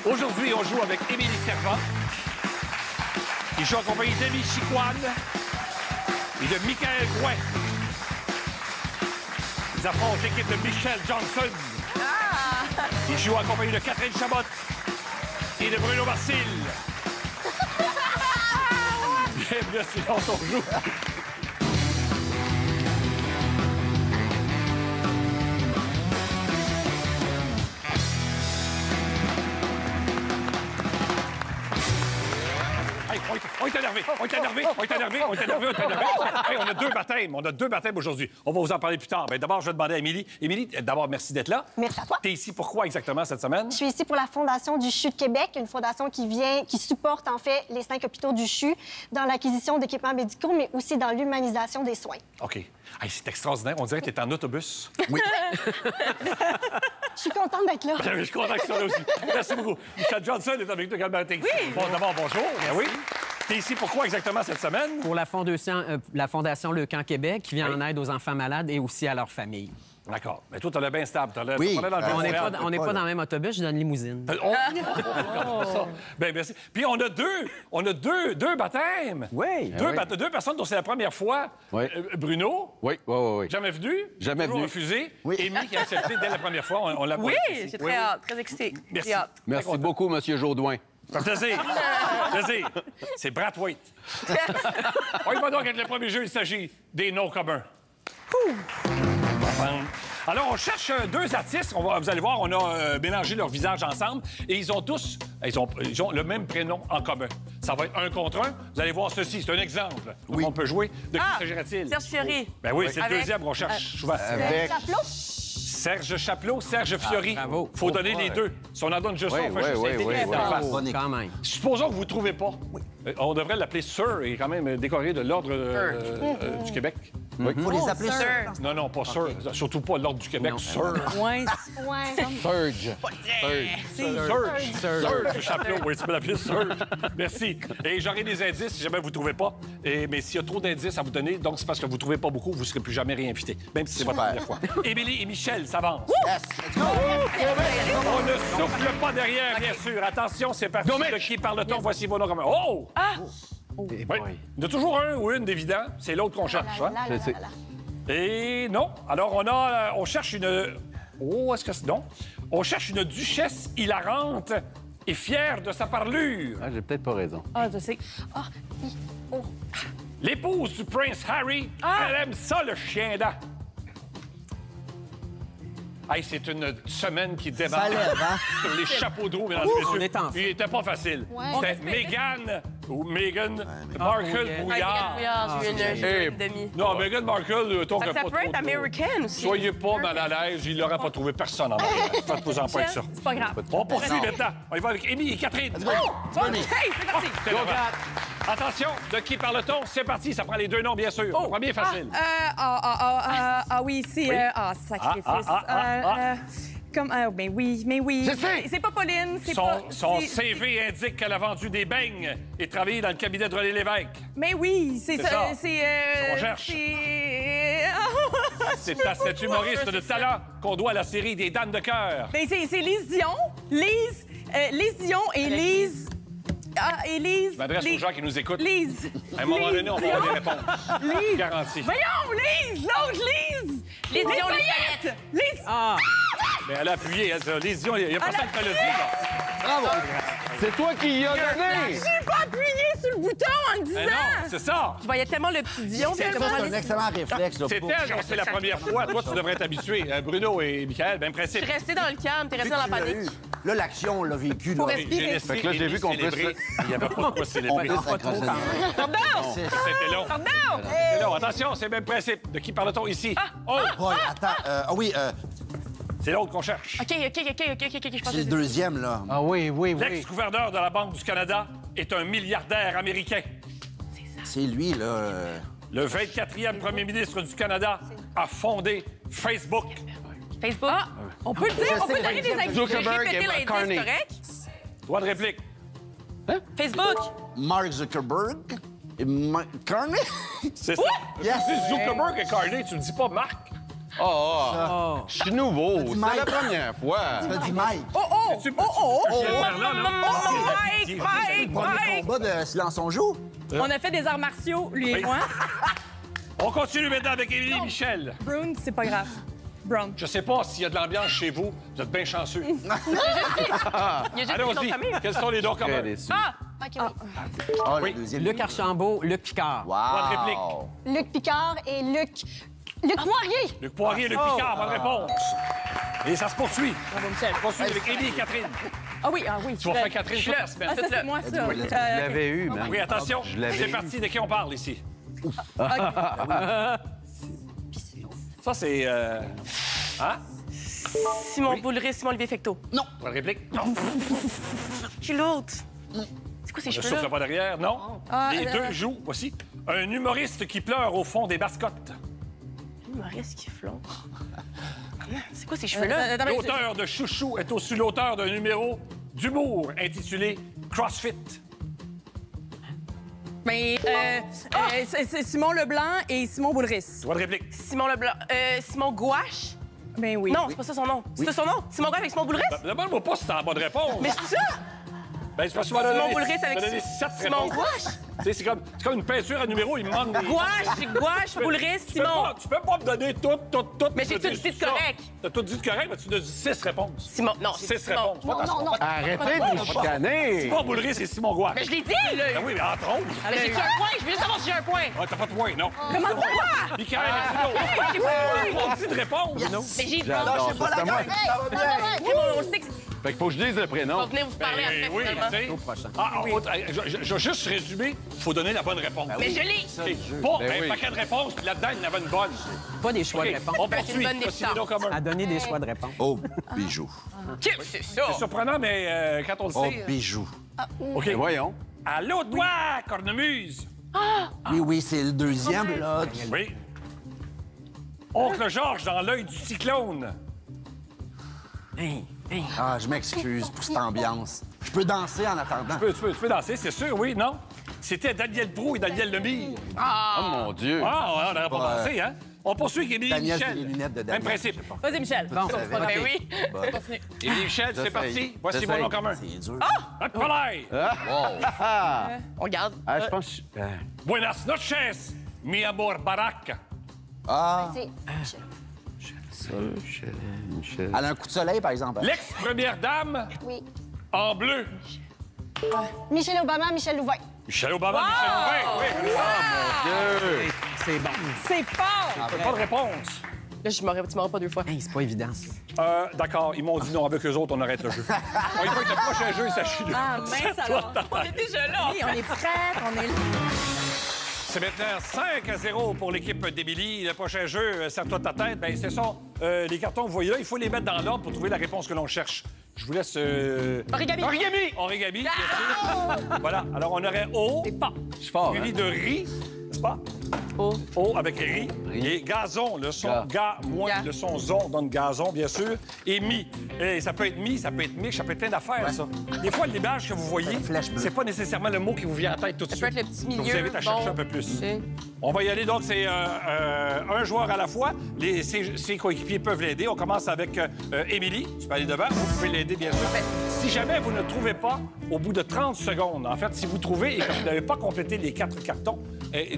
Aujourd'hui, on joue avec Émilie Servant, qui joue en compagnie d'Élie Chicoine et de Michael Gouin. Ils affrontent l'équipe de Michel Johnson. Ils jouent en compagnie de Catherine Chabot et de Bruno Marcil. Bienvenue à Silence on joue. On est énervé. Hey, on a deux baptêmes aujourd'hui. On va vous en parler plus tard. Mais d'abord, je vais demander à Émilie. Émilie, d'abord, merci d'être là. Merci à toi. T'es ici pourquoi exactement cette semaine? Je suis ici pour la Fondation du CHU de Québec, une fondation qui supporte en fait les 5 hôpitaux du CHU dans l'acquisition d'équipements médicaux, mais aussi dans l'humanisation des soins. OK. Hey, c'est extraordinaire. On dirait que tu es en autobus. Oui. Je suis contente d'être là. Je suis content que tu sois là aussi. Merci beaucoup. Michel Johnson est avec nous également. Oui. Bon, d'abord, bonjour. Ben oui. T'es ici pourquoi exactement cette semaine? Pour la Fondation Le Camp Québec, qui vient en aide aux enfants malades et aussi à leurs familles. D'accord. Mais toi, tu as l'air bien stable. Oui. On n'est pas dans le même autobus, je suis dans une limousine. Bien, merci. Puis on a deux baptêmes. Oui. Deux personnes dont c'est la première fois. Oui. Bruno. Oui. Jamais venu. Jamais toujours venu. refusé. Oui. Émilie qui a accepté dès la première fois. On l'a pas Oui, ici. j'ai très hâte, très excitée. Merci. J'ai hâte. Merci beaucoup, Monsieur Jodoin. Plaisir. C'est Brad Waite. On y va donc avec le premier jeu. Il s'agit des noms communs. Alors, on cherche deux artistes. Vous allez voir, on a mélangé leurs visages ensemble et ils ont tous ils ont le même prénom en commun. Ça va être un contre un. Vous allez voir ceci. C'est un exemple. Donc, on peut jouer. De qui s'agirait-il? Serge Fiori. Ben oui, c'est le Avec- deuxième qu'on cherche souvent. Avec... Serge Chapelot, Serge Fiori. bravo. Faut donner les deux. Si on en donne juste un, on fait juste oui, l'intégrer oui, d'en oui. face. Bonne équipe. Quand même. Supposons que vous ne trouvez pas. On devrait l'appeler Sir et quand même décoré de l'Ordre du Québec. Faut les appeler Sir. Non, non, pas Sir. Surtout pas l'Ordre du Québec. Sir. Ouais. Surge. Surge Chapelot. Oui, tu peux l'appeler Surge. Merci. Et j'aurai des indices si jamais vous ne trouvez pas. Mais s'il y a trop d'indices à vous donner, donc c'est parce que vous ne trouvez pas beaucoup, vous ne serez plus jamais réinvité. Même si c'est votre première fois. Émilie et Michel s'avancent. Yes. Let's go. On ne souffle pas derrière, bien sûr. Attention, c'est parti. De qui parle-t-on? Voici vos noms communs. Oh! Oui. Il y en a toujours un ou une d'évident. C'est l'autre qu'on cherche. Hein? Je sais. Et non. Alors, on cherche une... Oh, est-ce que c'est... Non. On cherche une duchesse hilarante et fière de sa parlure. Ah, j'ai peut-être pas raison. Ah, je sais. L'épouse du prince Harry, elle aime ça, le chien dent. Hey, c'est une semaine qui démarre sur les chapeaux de roue, mesdames et messieurs. on est en feu. Il était pas facile. C'était Meghan ou Meghan Markle Meghan. Brouillard. J'ai eu une demi. Non, Meghan Markle, ton Ça peut être américaine aussi. Soyez pas mal à l'aise, il n'aurait pas trouvé personne en arrière. Faites-vous-en pas avec ça. C'est pas grave. On poursuit maintenant. On y va avec Amy et Catherine. Hey, c'est parti. C'est le vent. Attention, de qui parle-t-on? C'est parti, ça prend les deux noms, bien sûr. Le premier facile. Oui, c'est... sacrifice. Ben oui, mais oui. Je sais. C'est pas Pauline, c'est pas... Son CV indique qu'elle a vendu des beignes et travaillé dans le cabinet de René Lévesque. Mais oui, c'est C'est ça. ça. C'est... On cherche. C'est... C'est à cet humoriste de talent qu'on doit la série des Dames de cœur. Ben, c'est Lise Dion. Lise Dion et Lise... Lise... Je m'adresse aux gens qui nous écoutent. Lise. À un moment donné, on va avoir des réponses. Lise. Garanti. Voyons, Lise! L'autre Lise! Lise Dion, Lise Payette! Lise... Mais elle a appuyé. Les Dion, il n'y a personne qui l'a dit. Là. Bravo. C'est toi qui y as donné. J'ai pas appuyé sur le bouton en le disant! Mais non, c'est ça. Je voyais tellement le petit Dion. C'est un excellent réflexe. là, C'est pour- elle dont c'est la première fois. Toi, tu devrais t'habituer. Bruno et Michael, même Je principe. suis restée dans le calme, t'es resté dans la Tu l'as panique. eu. Là, l'action, on l'a vécu. Faut là. respirer. Fait que là, j'ai vu qu'on peut célébrer. Il n'y avait pas de quoi On célébrer. peut s'accrocher. Pardon! C'était long. Pardon! C'était long. Attention, c'est le même principe. De qui parle-t-on ici? Oh! Ouais, attends. C'est l'autre qu'on cherche. OK, je pense C'est le deuxième, là. Ah oui. L'ex-gouverneur de la Banque du Canada est un milliardaire américain. C'est lui, là. Le 24e premier ministre du Canada a fondé Facebook. Facebook. On peut le dire, on peut donner des indices. Zuckerberg Répéter et l'indice, McCartney. correct? Droit de réplique. Facebook. Mark Zuckerberg et Carney. C'est ça. Yes. Tu dis Zuckerberg et Carney, tu ne dis pas Marc. Oh, je suis nouveau. dit C'est Mike. la première fois. Ça dit Mike. Tu peux faire là, là? Mike, Mike, Le Mike. combat de Silence on joue. On a fait des arts martiaux, lui et Oui. moi. On continue maintenant avec Émilie et Michel. Brown, c'est pas grave. Brown. Je sais pas s'il y a de l'ambiance chez vous. Vous êtes bien chanceux. Il y a juste une autre Allons-y. famille. Quels sont les dons Très communs? déçu. OK, oui. Ah, Oui. le deuxième. Luc Archambault, Luc Picard. Bonne réplique. Wow. Luc Picard et Luc Poirier. Luc Poirier et Luc Picard, bonne réponse. Et ça se poursuit. Bravo, Michel. On poursuit avec Émilie et Catherine. Ah oui. Tu vas faire Catherine toute la semaine. Ah, ça, c'est moi, ça. Je l'avais eu, man. Oui, attention. Je l'avais C'est eu. parti. De qui on parle ici? Ça, c'est... Hein? Simon Boulris, Simon Olivier Fecteau. Bonne réplique? Non. Qui l'autre? C'est quoi ces Le souffle cheveux-là? pas derrière? Non. Les deux jouent. Voici. Un humoriste qui pleure au fond des mascottes. Maurice qui flonne. C'est quoi ces cheveux-là? L'auteur de Chouchou est aussi l'auteur d'un numéro d'humour intitulé CrossFit. Mais c'est Simon Leblanc et Simon Boulris. Bonne réplique. Simon Leblanc. Simon Gouache? Ben oui. Non, c'est pas ça son nom. C'est ça son nom? Simon Gouache avec Simon Boulris? Demande-moi pas si t'as la bonne réponse. Mais c'est ça! Ben, c'est parce que tu m'as donné, Simon Boulris avec tu m'as donné 7 Simon réponses. Gouache? Tu sais, c'est comme une peinture à numéro, il me manque des... Gouache, Boulris, Tu peux Simon. pas- Tu peux pas me donner tout. Mais j'ai tout dit de correct. T'as tout dit de correct, mais tu donnes 6 réponses. Simon, non, 6 c'est Simon. réponses. Pas ta- Non, non. Arrêtez de me chicaner. Simon Boulris et Simon Gouache. Mais je l'ai dit, là! Ben oui, mais entre autres. Mais j'ai-tu un point? Je veux juste savoir si j'ai un point. Ouais, t'as pas de point, non. Comment ça? Michael et J'ai pas un point. on dit de réponse. Mais j'ai J'adore ça. C'est à moi. On le sait que Fait qu'il faut que je dise le on va prénom. venir vous parler Ben après, oui, finalement. tu sais. Au prochain. Je vais juste résumer. Il faut donner la bonne réponse. Mais je l'ai! OK. Pas Ben un oui. paquet de réponses, puis là-dedans, il y en avait une bonne. Pas des choix OK, de réponse. on Ben, c'est poursuit. une bonne Voici les noms communs. À donner des choix de réponse. Oh, bijou. C'est ça! C'est surprenant, mais quand on le Oh, sait... bijou. OK. Mais voyons. Allô, toi, cornemuse! Oui, oui, c'est le deuxième, là. Oui. Oncle Georges dans l'œil du cyclone. Ah, je m'excuse pour cette ambiance. Je peux danser en attendant. Tu peux danser, c'est sûr, oui, non? C'était Daniel Brou et Daniel Lemire. Oh mon Dieu. Ah, on n'aurait pas Ouais. pensé, hein? On poursuit avec Émilie Daniel, Michel. c'est les lunettes de Même Daniel. principe. Vas-y, Michel. Bon, Ben oui! Émilie Michel, c'est J'essaye. parti. Voici J'essaye. mon nom commun. C'est dur. Hop, palais. On regarde. Ah, je pense que... Buenas noches, mi amor baraka. Ah, C'est Michel. Michel. elle a un coup de soleil, par exemple. L'ex-première dame Oui. en bleu. Michel Obama, Michel Louvain. Michel Obama, Michel Louvain. Oui. Dieu. C'est bon. C'est fort! Pas de réponse. Là, tu m'auras pas deux fois. Hey, c'est pas évident, ça. D'accord, ils m'ont dit non. Avec eux autres, on arrête le jeu. On y va avec le prochain jeu, sachez-le. Ah, mince alors. On est déjà là! Oui, on est prêtes, on est là. C'est maintenant 5-0 pour l'équipe d'Émilie. Le prochain jeu, serre-toi ta tête. Bien, c'est ça. Les cartons, vous voyez là, il faut les mettre dans l'ordre pour trouver la réponse que l'on cherche. Je vous laisse... Origami! Origami, bien sûr. Voilà. Alors, on aurait O, Je suis fort, suivi hein? de riz, n'est-ce pas? O. O avec riz. Et gazon, le son ga, moins, Ga. le son zon donne gazon, bien sûr. Et mi. Et ça peut être mi, ça peut être mich, ça peut être plein d'affaires, ça. Des fois, l'image que vous voyez, flèche bleue. c'est pas nécessairement le mot qui vous vient en tête tout de Ça suite. peut être le petit Je milieu. vous invite à chercher bon. un peu plus. Ok. On va y aller, donc, c'est un joueur à la fois. Ses coéquipiers peuvent l'aider. On commence avec Émilie. Tu peux aller devant. Vous pouvez l'aider, bien sûr. Si jamais vous ne trouvez pas, au bout de 30 secondes, en fait, si vous trouvez et que vous n'avez pas complété les 4 cartons,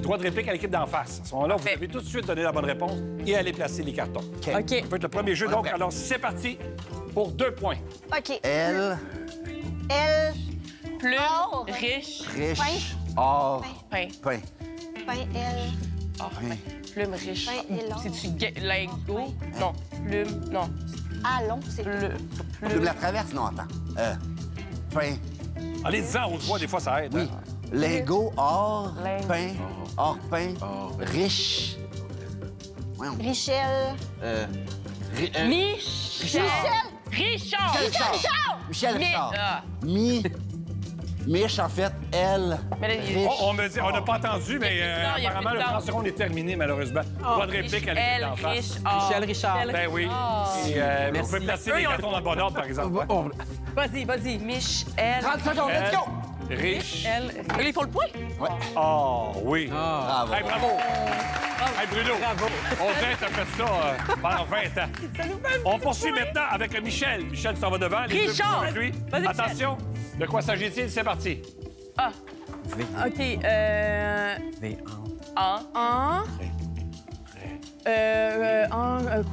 droit de réplique à l'équipe d'en face. À ce moment-là, vous Parfait. devez tout de suite donner la bonne réponse et aller placer les cartons. OK. Ça peut être le premier jeu. Donc, prêt. alors, c'est parti pour 2 points. OK. Elle, Elle, Plume, Or. riche, riche, or, pain. pain. pain, elle, Or, pain. Plume, riche. pain et l'or. C'est-tu lingot? Non. Plume, non. Allons, c'est Tu me la traverses? Non, attends. Pain. Allez-y-en haute voix, des fois, ça aide. Oui. hein. Lingot, or, Lingot. pain, or, pain, riche. Voyons. Richel. Michel. Richard. Michel Mi- Richard. ah. Mich, en fait, elle, Mais là, il- riche. On me dit, on n'a pas entendu, mais Il y a plus de temps, il y a apparemment, plus le de temps. 30 secondes est terminé, malheureusement. Pas de réplique à l'équipe Elle, d'en face. riche, or. Michel Richard. Ben oui. Et, vous pouvez placer Eux, les ils ont- cartons dans le bon ordre, par exemple. Vas-y, vas-y. Michel. 30 secondes, let's go! Riche. Elle. Il faut le point. Oh, oui. Bravo. Hey, bravo. Hey, Bruno. Bravo. On dirait que t'as fait ça pendant 20 ans. Ça nous fait un On petit poursuit point. maintenant avec Michel. Michel s'en va devant. Les deux Richard. avec lui. Vas-y, Michel. Attention. De quoi s'agit-il? C'est parti. OK. V, En.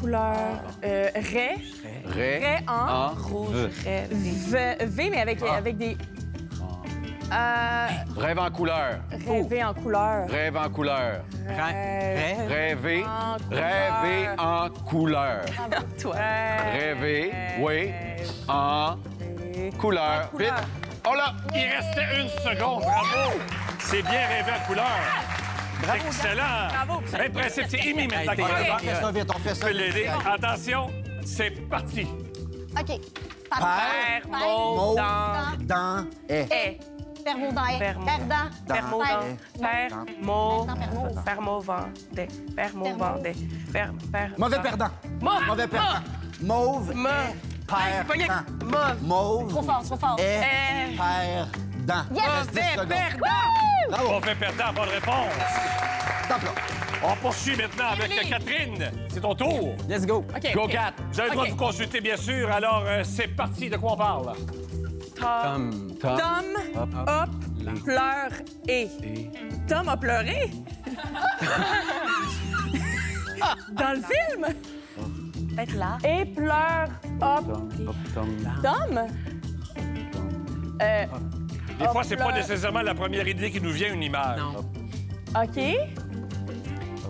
Couleur. Ré. Ré en. Rouge. V, mais avec des. Rêve en couleur. Rêver en couleur. Rêve en couleur. Rêve. Rêver. En couleur. Rêver en couleur. Toi. Rêver, oui, en couleur. En Vite. couleur. Oh là! Il restait 1 seconde. Bravo. C'est bien rêvé en couleur. Excellent. Bravo. Même principe, c'est Amy maintenant qui Hey, va t'es- devant. On fait ça vite, on fait Je ça peux vite. l'aider. Attention, c'est parti. OK. Père, Mot, dans, dans, est. est. Permo dans est. Permo. Perdant. Permo, Père. père, mot, Permo. permo, vendé. Permo, vendé. Mauvais perdant. Mauve. Mauvais perdant. Mauve, Mauve. père, Pogné. dent. Mauve. Mauve, Trop fort, trop fort. est, Est. père, dent. Yes! Reste 10 secondes. Perdant. Mauvais perdant, bonne réponse. Top, là. On poursuit maintenant avec Catherine. C'est ton tour. Let's go. OK. Go, Cat! Vous avez le droit de vous consulter, bien sûr. Alors, c'est parti. De quoi on parle? Tom. Tom. Tom a pleuré. Tom a pleuré? Dans le film? Peut-être là. Et pleure hop. Tom? Des fois, c'est pas pleure. nécessairement la première idée qui nous vient, une image. Non. OK.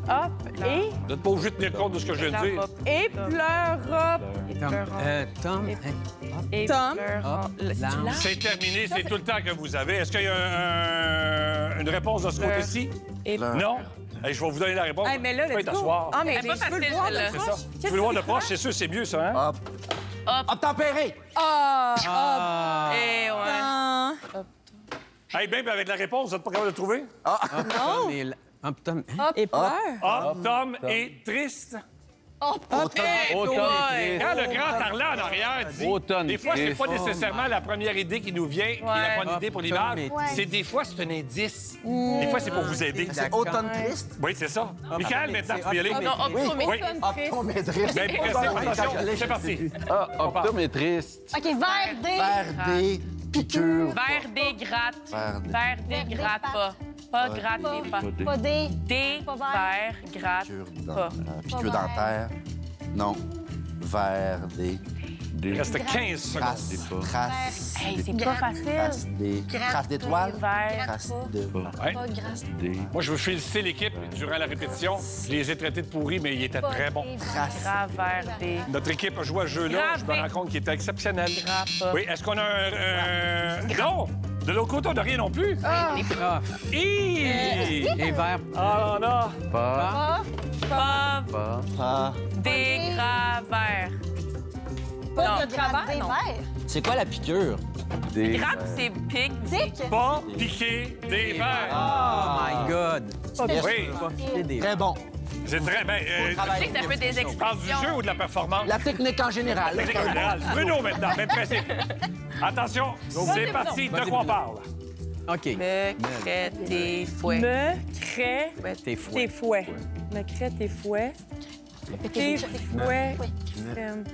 Hop. Et? Vous n'êtes pas obligé de tenir compte de ce que je viens de dire. Et pleure hop. Tom. Et Tom. Larme. C'est terminé, c'est tout le temps que vous avez. Est-ce qu'il y a une réponse de ce côté-ci? Et Non? Hey, je vais vous donner la réponse. Hey, mais là, Tu peux let's go. t'asseoir. Ah, mais Elle est pas je veux le facile, voir de celle-là. C'est proche. ça. Tu Qu'est-ce veux le voir de qu'il proche, fait? c'est sûr, c'est mieux, ça, hein? Obtempéré. Ah, Et ouais. Hey, même avec la réponse, vous n'êtes pas capable de le trouver? Tom et l- Tom. Hein? Et pleure. Ah, Tom est triste. Automne et Quand triste. le grand parlant en arrière dit... Automne Des fois, c'est triste. pas nécessairement la première idée qui nous vient, qui est la bonne idée pour l'image. Automne et triste. C'est des fois, c'est un indice. Des fois, c'est pour vous aider. C'est automne triste. Oui, c'est ça. Michael, maintenant, tu peux y aller. Non, optométrie. Oui. Optomé triste. Ben, attention, c'est parti. Ah, Optum est triste. OK, vers des... Faire des piqûres. Vers des grattes. Vers des- Vers des grattes pas. Pas gratter pas. Pas des... Des Pas vert. vers gratte Piqûres pas. piqûres Pas dentaires. Non. Vers des Il reste 15 secondes. traces. Hey, c'est pas facile. Traces d'étoiles. Vers. Traces de... Ouais. Pas grasse. Moi, je veux féliciter l'équipe durant la répétition. Je les ai traités de pourris, mais ils étaient très bons. Grave vers des. Notre équipe a joué à ce jeu-là. Je me Gravé. rends compte qu'il était exceptionnel. Grave. Oui, est-ce qu'on a un... Non! De l'autre côté, on n'a rien non plus. Ah. Hi! Et vers. Ah là! Pas. Pas Ah. des gravers. Pas de travers, Des non. verts. C'est quoi la piqûre? Des. Grappe, c'est pic. Dick. Pas piquer des verres. Oh my God. Oui, Pas filer des Très bon. c'est très bien. Je sais que ça fait des Tu parles du expressions. jeu ou de la performance? La technique en général. Technique en général. Bruno, maintenant, même principe. Attention, c'est parti. De quoi on parle? OK. Me crée tes fouets. Me crée Tes tes fouets. fouets. Me crée tes fouets. Tes fouets. Crème.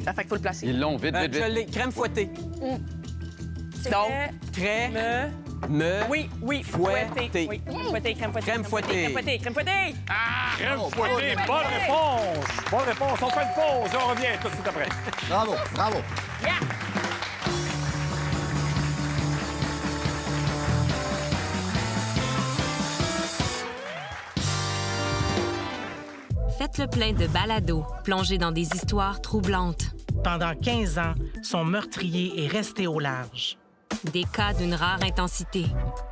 Ça fait qu'il faut le placer. Ils l'ont, vite, vite, Je vite. l'ai. Crème fouettée. Donc, Crème. Me. Me. Oui, oui. Fouetté. Oui. Fouetté, crème fouettée. Crème fouettée. Crème fouettée, crème fouettée. Crème fouettée, bonne réponse. Bonne réponse. On fait une pause et on revient tout de suite après. Bravo, bravo. Faites le plein de balado, plongez dans des histoires troublantes, Pendant 15 ans, son meurtrier est resté au large. des cas d'une rare intensité,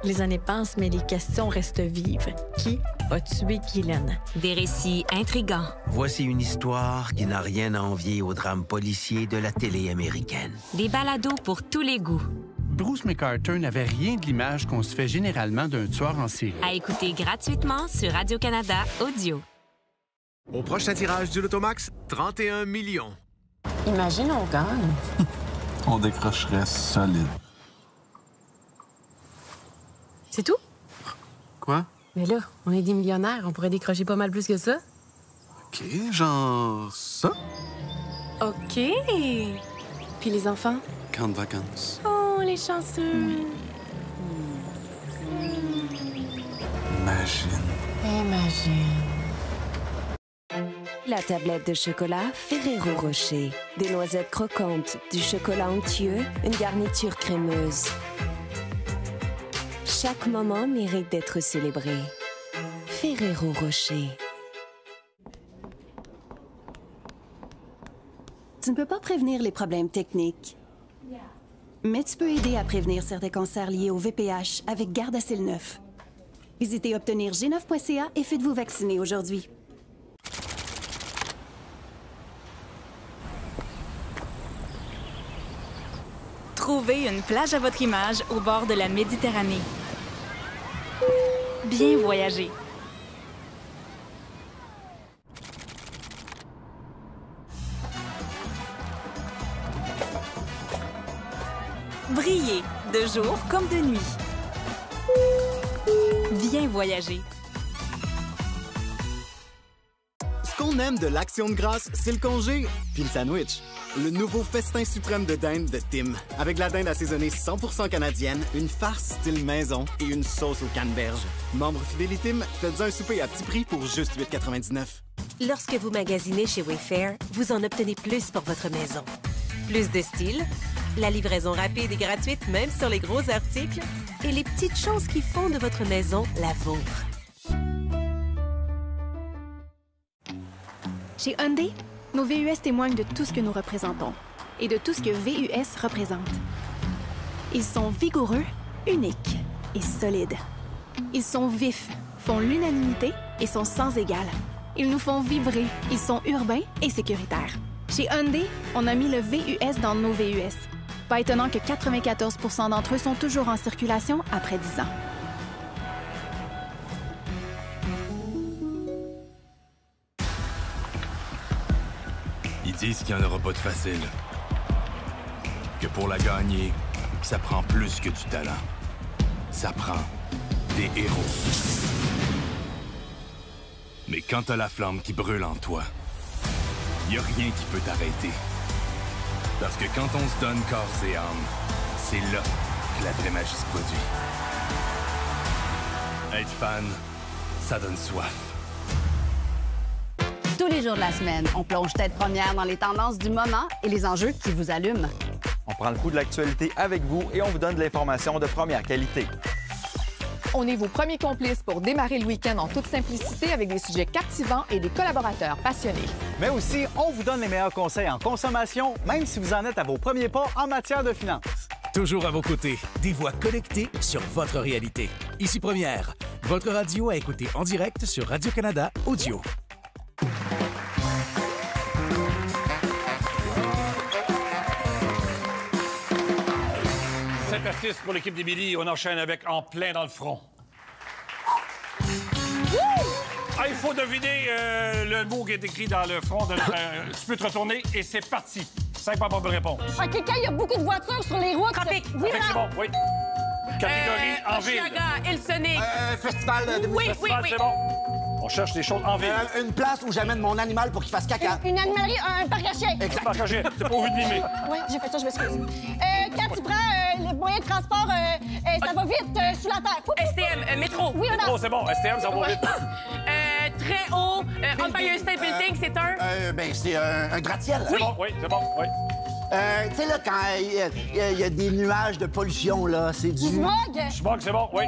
Les années passent, mais les questions restent vives. Qui a tué Guylaine? des récits intrigants, Voici une histoire qui n'a rien à envier au drame policier de la télé américaine. des balados pour tous les goûts. Bruce McCarter n'avait rien de l'image qu'on se fait généralement d'un tueur en série. À écouter gratuitement sur Radio-Canada Audio. Au prochain tirage du Lotomax, 31 millions. Imagine, on gagne. On décrocherait solide. C'est tout? Quoi? Mais là, on est des millionnaires. On pourrait décrocher pas mal plus que ça. OK, genre ça? OK. Puis les enfants? Camp de vacances. Oh, les chanceux. Imagine. La tablette de chocolat Ferrero Rocher. Des noisettes croquantes, du chocolat onctueux, une garniture crémeuse. Chaque moment mérite d'être célébré. Ferrero Rocher. Tu ne peux pas prévenir les problèmes techniques, mais tu peux aider à prévenir certains cancers liés au VPH avec Gardasil 9. Visitez obtenir g9.ca et faites-vous vacciner aujourd'hui. Trouvez une plage à votre image au bord de la Méditerranée. Bien voyager. Briller, de jour comme de nuit. Bien voyager. Ce qu'on aime de l'Action de grâce, c'est le congé, puis le sandwich. Le nouveau festin suprême de dinde de Tim. Avec la dinde assaisonnée 100% canadienne, une farce style maison et une sauce au canneberge. Membre fidèle Tim, faites un souper à petit prix pour juste 8,99. Lorsque vous magasinez chez Wayfair, vous en obtenez plus pour votre maison. Plus de style, la livraison rapide et gratuite même sur les gros articles et les petites choses qui font de votre maison la vôtre. Chez Hyundai, nos VUS témoignent de tout ce que nous représentons et de tout ce que VUS représente. Ils sont vigoureux, uniques et solides. Ils sont vifs, font l'unanimité et sont sans égal. Ils nous font vibrer, ils sont urbains et sécuritaires. Chez Hyundai, on a mis le VUS dans nos VUS. Pas étonnant que 94 % d'entre eux sont toujours en circulation après 10 ans. Ils disent qu'il n'y en aura pas de facile. Que pour la gagner, ça prend plus que du talent. Ça prend des héros. Mais quand t'as la flamme qui brûle en toi, y a rien qui peut t'arrêter. Parce que quand on se donne corps et âme, c'est là que la vraie magie se produit. Être fan, ça donne soif. Tous les jours de la semaine, on plonge tête première dans les tendances du moment et les enjeux qui vous allument. On prend le pouls de l'actualité avec vous et on vous donne de l'information de première qualité. On est vos premiers complices pour démarrer le week-end en toute simplicité avec des sujets captivants et des collaborateurs passionnés. Mais aussi, on vous donne les meilleurs conseils en consommation, même si vous en êtes à vos premiers pas en matière de finances. Toujours à vos côtés, des voix connectées sur votre réalité. Ici Première, votre radio à écouter en direct sur Radio-Canada Audio. 7-6 pour l'équipe d'Émilie. On enchaîne avec En plein dans le front. Ah, il faut deviner le mot qui est écrit dans le front. Tu peux te retourner et c'est parti. 5 pas bonne réponse. OK, quand il y a beaucoup de voitures sur les routes... Trafic. Oui, c'est bon, oui. Catégorie en ville. Oshiaga, Elsonic. Festival de musique. Festival, c'est bon. On cherche des choses en ville. Une place où j'amène mon animal pour qu'il fasse caca. Une animalerie, un parc à chiens. Un parc à chiens, c'est pas au vu de mimer. Oui, j'ai fait ça, je m'excuse. Quand tu prends le moyen de transport, ça va vite sous la terre. STM, métro. Oui, on a... Métro, c'est bon. STM, ça va vite. Très haut, Empire State Building, c'est un... c'est un gratte-ciel. C'est bon, oui, c'est bon, oui. Tu sais, là, quand il y a des nuages de pollution, là, c'est du... Smog. Smog, c'est bon, oui.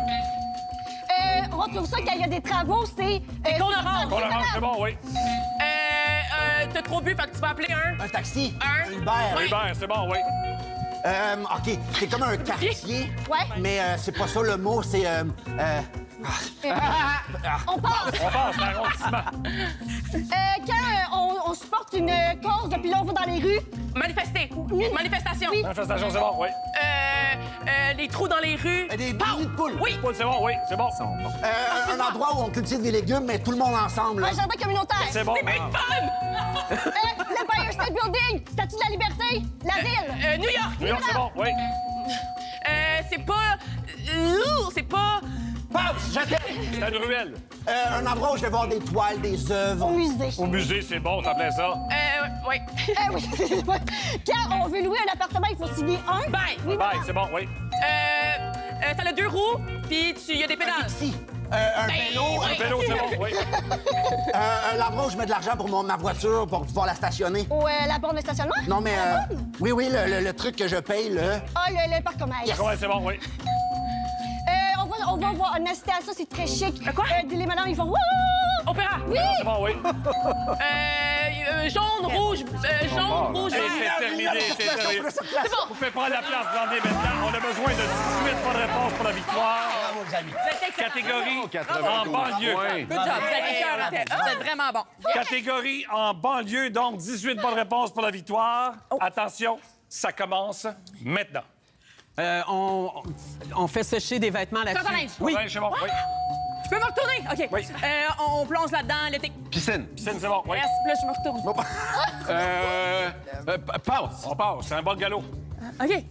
On retrouve ça quand il y a des travaux, c'est... Cône orange. Cône orange, c'est bon, oui. T'as trop bu, fait que tu vas appeler un taxi. Un Uber. Oui. Uber, c'est bon, oui. OK, c'est comme un quartier. Ouais. Mais c'est pas ça le mot, c'est... On passe. On passe, l'arrondissement. Quand on supporte une cause, puis là, on va dans les rues... Manifester. Manifestation. Oui. Manifestation, c'est bon, oui. Les trous dans les rues. Des nids de poules. Oui. Poules, c'est bon, oui, c'est bon. Un endroit où on cultive des légumes, mais tout le monde ensemble. Un jardin communautaire. C'est bon. C'est bien fun! L'Empire State Building, Statue de la Liberté, la ville. New York. New York, c'est bon, oui. C'est pas... C'est à une ruelle. Un endroit où je vais voir des toiles, des œuvres. Au musée. Au musée, c'est bon, t'appelais ça? Oui. Oui. Quand on veut louer un appartement, il faut signer un. Bail. Oui, Bye, c'est bon, oui. Ça a 2 roues, puis il y a des pédales. Un vélo. Un vélo, c'est bon, oui. L'endroit où je mets de l'argent pour ma voiture, pour pouvoir la stationner. Ou la borne de stationnement? Non, mais... oui, le truc que je paye, là. Ah, le parc-commerce. Oui, c'est bon, oui. On va voir, on assiste à ça, c'est très chic. Quoi? Les madames, ils font... Wouh! Opéra. Oui! C'est bon, oui. Jaune, rouge, jaune, rouge, Et vert. c'est terminé, c'est terminé. C'est bon. Vous pouvez prendre la place, Blandé, maintenant. On a besoin de 18 bonnes réponses pour la victoire. Catégorie en banlieue. Good job, vous êtes écœurants. Vous êtes vraiment bon. Catégorie en banlieue, donc 18 bonnes réponses pour la victoire. Attention, ça commence maintenant. On fait sécher des vêtements là-dessus. Linge. Oui. C'est bon, oui. Je peux me retourner? OK. Oui. On plonge là-dedans, l'été. Piscine, c'est bon, oui. Yes, là, je me retourne. Passe. On passe, c'est un bon galop. OK.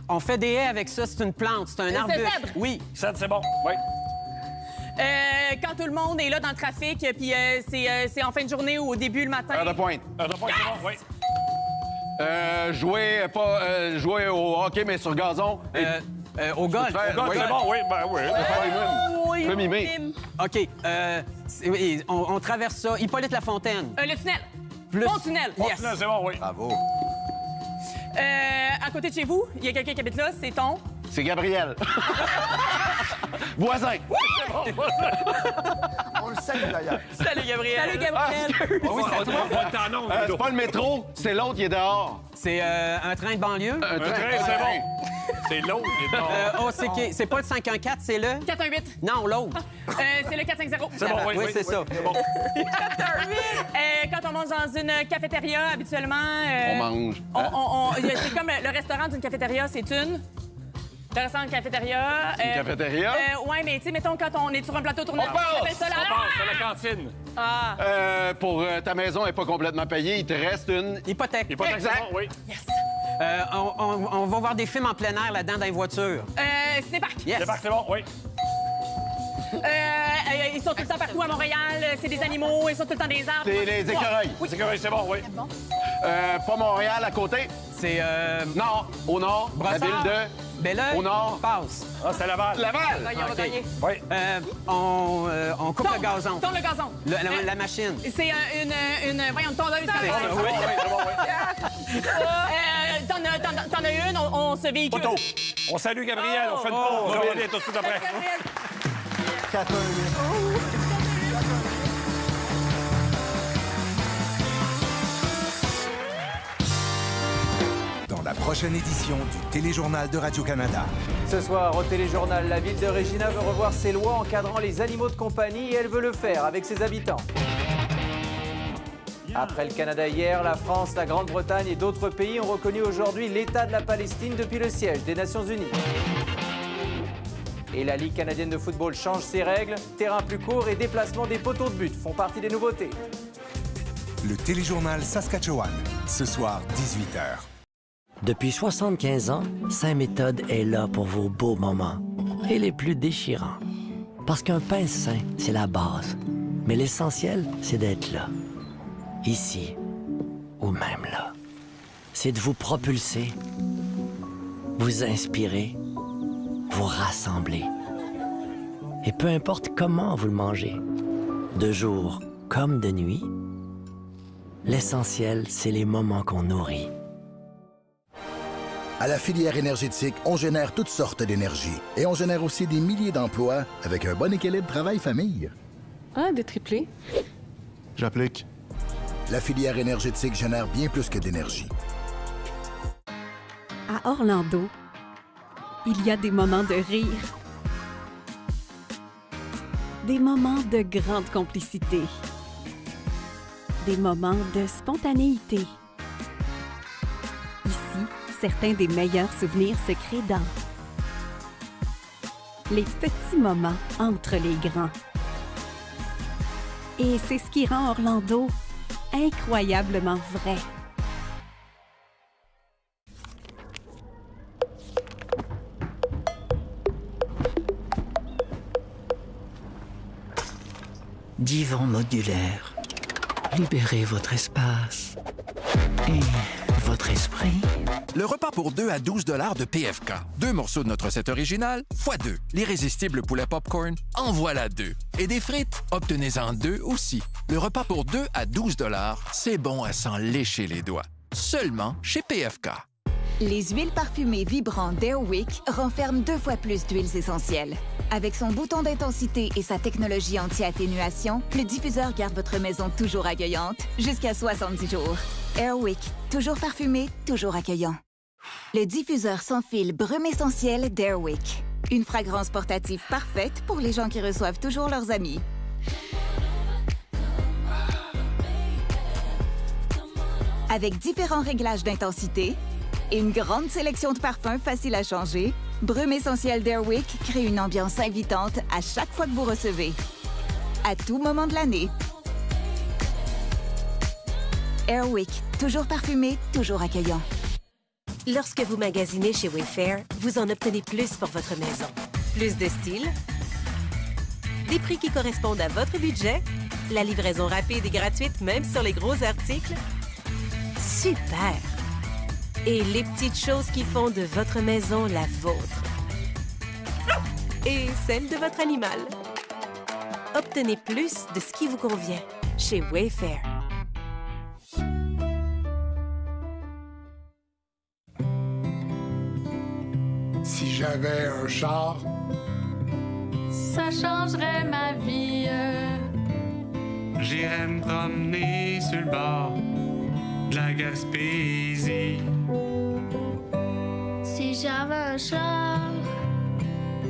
On fait des haies avec ça, c'est une plante, c'est un arbuste. cèdre. Oui. Cèdre, c'est bon, oui. Quand tout le monde est là dans le trafic, puis c'est en fin de journée ou au début le matin. Heure de pointe. Heure de pointe, c'est bon, oui. Jouer au hockey, mais sur gazon. Au golf. Au golf, c'est bon, oui. Ben oui. Oui. Peux mimer. OK. Oui, on traverse ça. Hippolyte Lafontaine. Le tunnel. Plus... Bon tunnel. Bon, Yes. c'est bon, oui. Bravo. À côté de chez vous, il y a quelqu'un qui habite là, c'est ton... C'est Gabriel. Voisin. Oui, c'est bon, voisin. On le salue, d'ailleurs. Salut, Gabriel. Salut, Gabriel. C'est pas le métro, c'est l'autre qui est dehors. C'est un train de banlieue. Un train, c'est bon. C'est l'autre qui est dehors. C'est pas le 514, c'est le... 418. Non, l'autre. C'est le 450. C'est bon, oui. Oui, c'est ça. C'est bon. 418. Quand on mange dans une cafétéria, habituellement... On mange. C'est comme le restaurant d'une cafétéria, c'est une... Le restaurant de cafétéria. Une cafétéria? Oui, mais tu sais, mettons, quand on est sur un plateau tournant, On passe! appelle ça la... On passe à la cantine. Ah. Pour ta maison n'est pas complètement payée, il te reste une... Hypothèque. Hypothèque, c'est bon, oui. Yes. On va voir des films en plein air là-dedans dans les voitures. Cinéparc. Yes. Cinéparc, c'est bon, oui. Ils sont tout le temps partout à Montréal. C'est des animaux, ils sont tout le temps des arbres. C'est les écureuils. Oui. Les écureuils, c'est bon, oui. Bon. Pas Montréal, à côté. C'est... Nord, au nord, Brossard. la ville de... Belleuil. Au nord. Passe. Ah, c'est Laval. Laval. On va gagner. Oui. On coupe le gazon. Tourne le gazon. La machine. C'est une tondeuse. Oui, c'est bon, oui. T'en as une, on se véhicule. Auto. On salue Gabriel, on fait une pause. On revient tout de suite après. 4-1-8. Dans la prochaine édition du Téléjournal de Radio-Canada. Ce soir, au Téléjournal, la ville de Regina veut revoir ses lois encadrant les animaux de compagnie et elle veut le faire avec ses habitants. Après le Canada hier, la France, la Grande-Bretagne et d'autres pays ont reconnu aujourd'hui l'État de la Palestine depuis le siège des Nations Unies. Et la Ligue canadienne de football change ses règles. Terrain plus court et déplacement des poteaux de but font partie des nouveautés. Le Téléjournal Saskatchewan, ce soir, 18h. Depuis 75 ans, Saint-Méthode est là pour vos beaux moments et les plus déchirants. Parce qu'un pain sain, c'est la base. Mais l'essentiel, c'est d'être là. Ici, ou même là. C'est de vous propulser, vous inspirer, vous rassembler. Et peu importe comment vous le mangez, de jour comme de nuit, l'essentiel, c'est les moments qu'on nourrit. À la filière énergétique, on génère toutes sortes d'énergie. Et on génère aussi des milliers d'emplois avec un bon équilibre travail-famille. Ah, des triplés. J'applique. La filière énergétique génère bien plus que d'énergie. À Orlando, il y a des moments de rire, des moments de grande complicité, des moments de spontanéité. Ici, certains des meilleurs souvenirs se créent dans les petits moments entre les grands. Et c'est ce qui rend Orlando incroyablement vrai. divan modulaire. Libérez votre espace et votre esprit. Le repas pour 2 à 12 $ de PFK. 2 morceaux de notre set original, x 2. L'irrésistible poulet popcorn, en voilà 2. Et des frites, obtenez-en 2 aussi. Le repas pour 2 à 12 $, c'est bon à s'en lécher les doigts. Seulement chez PFK. Les huiles parfumées vibrantes d'Airwick renferment 2 fois plus d'huiles essentielles. Avec son bouton d'intensité et sa technologie anti-atténuation, le diffuseur garde votre maison toujours accueillante jusqu'à 70 jours. Airwick, toujours parfumé, toujours accueillant. Le diffuseur sans fil brume essentielle d'Airwick. Une fragrance portative parfaite pour les gens qui reçoivent toujours leurs amis. Avec différents réglages d'intensité et une grande sélection de parfums faciles à changer, Brume essentielle d'Airwick crée une ambiance invitante à chaque fois que vous recevez. À tout moment de l'année. Airwick, toujours parfumé, toujours accueillant. Lorsque vous magasinez chez Wayfair, vous en obtenez plus pour votre maison. Plus de style, des prix qui correspondent à votre budget, la livraison rapide et gratuite même sur les gros articles. Super! Et les petites choses qui font de votre maison la vôtre. Et celle de votre animal. Obtenez plus de ce qui vous convient chez Wayfair. Si j'avais un char, ça changerait ma vie. J'irais me promener sur le bord de la Gaspésie. Si j'avais un char.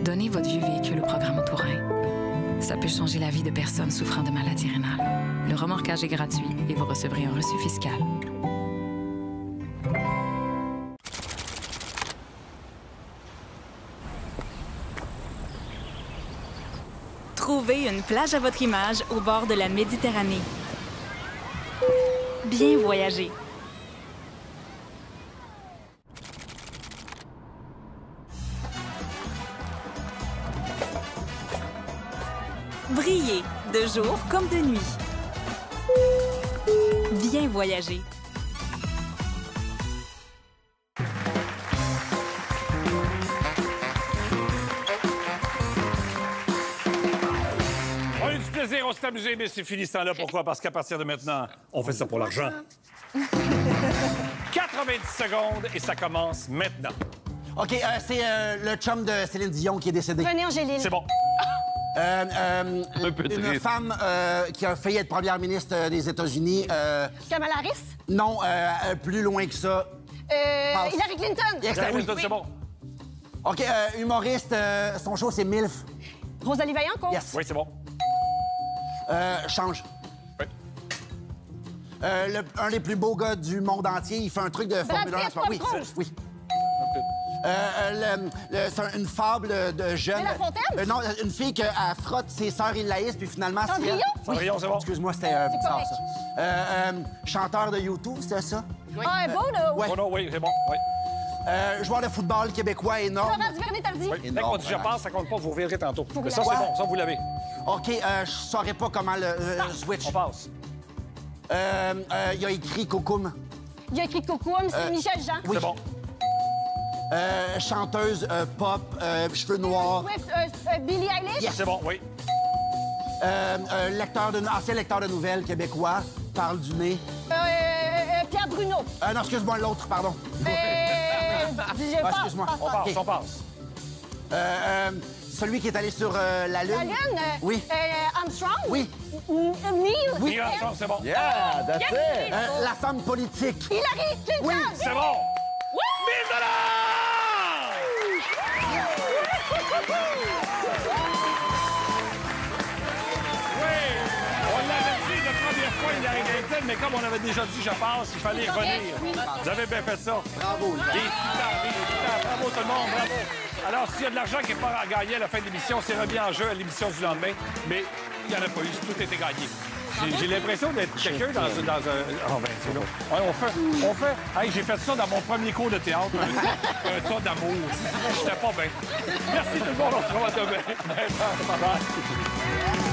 Donnez votre vieux véhicule au programme Autorain. Ça peut changer la vie de personnes souffrant de maladies rénales. Le remorquage est gratuit et vous recevrez un reçu fiscal. Trouvez une plage à votre image au bord de la Méditerranée. Bien voyager. Briller, de jour comme de nuit. Bien voyager. On a eu du plaisir, on s'est amusé, mais c'est fini ce temps-là. Pourquoi? Parce qu'à partir de maintenant, on fait ça pour l'argent. 90 secondes et ça commence maintenant. OK, c'est le chum de Céline Dion qui est décédé. René Angélil. C'est bon. Une femme qui a failli être première ministre des États-Unis. Kamala Harris? Non, plus loin que ça. Hillary Clinton. Hillary Clinton, c'est bon. OK, humoriste, son show, c'est MILF. Rosalie Vaillancourt? Yes. Oui, c'est bon. Change. Oui. Un des plus beaux gars du monde entier, il fait un truc de Formule 1. Oui, oui. C'est une fable de jeune. La Fontaine? Non, une fille qui frotte ses sœurs Ilaïs, puis finalement... Cendrillon? Cendrillon, c'est bon. Excuse-moi, c'était bizarre, ça. Chanteur de YouTube, c'était ça? Oui. Ah, Bono? Ouais. Bono, oui, c'est bon. Oui. Joueur de football québécois énorme. Florent Duvernay-Tardif? Oui. Dès qu'on dit je passe, ça compte pas, vous verrez tantôt. Mais ça, Ouais. c'est bon, ça, vous l'avez. OK, je saurais pas comment le switch. On passe. Il a écrit Cocoum. Il a écrit Cocoum, c'est Michel Jean. Oui. C'est bon. Chanteuse pop, cheveux noirs. Swift, Billie Eilish? Yes. C'est bon, oui. Ancien lecteur de nouvelles québécois, parle du nez. Pierre Bruno. Non, excuse-moi, l'autre, pardon. Excuse-moi. On passe. Celui qui est allé sur la Lune. La Lune? Oui. Armstrong? Oui. Neil? Oui. Neil Armstrong, c'est bon. Yeah, that's it. La femme politique. Hillary Clinton? Oui. C'est bon. 1000 $! Mais comme on avait déjà dit, je passe, il fallait revenir. Vous avez bien fait ça. Bravo. Des titans. Bravo tout le monde, bravo. Alors, s'il y a de l'argent qui n'est pas à gagner à la fin de l'émission, c'est remis en jeu à l'émission du lendemain. Mais il n'y en a pas eu, tout était gagné. J'ai l'impression d'être quelqu'un dans un... Oh, ben, c'est long. Ouais, on fait... Hey, j'ai fait ça dans mon premier cours de théâtre, un tas d'amour. J'étais pas bien. Merci tout le monde, on se revoit demain. Bye bye.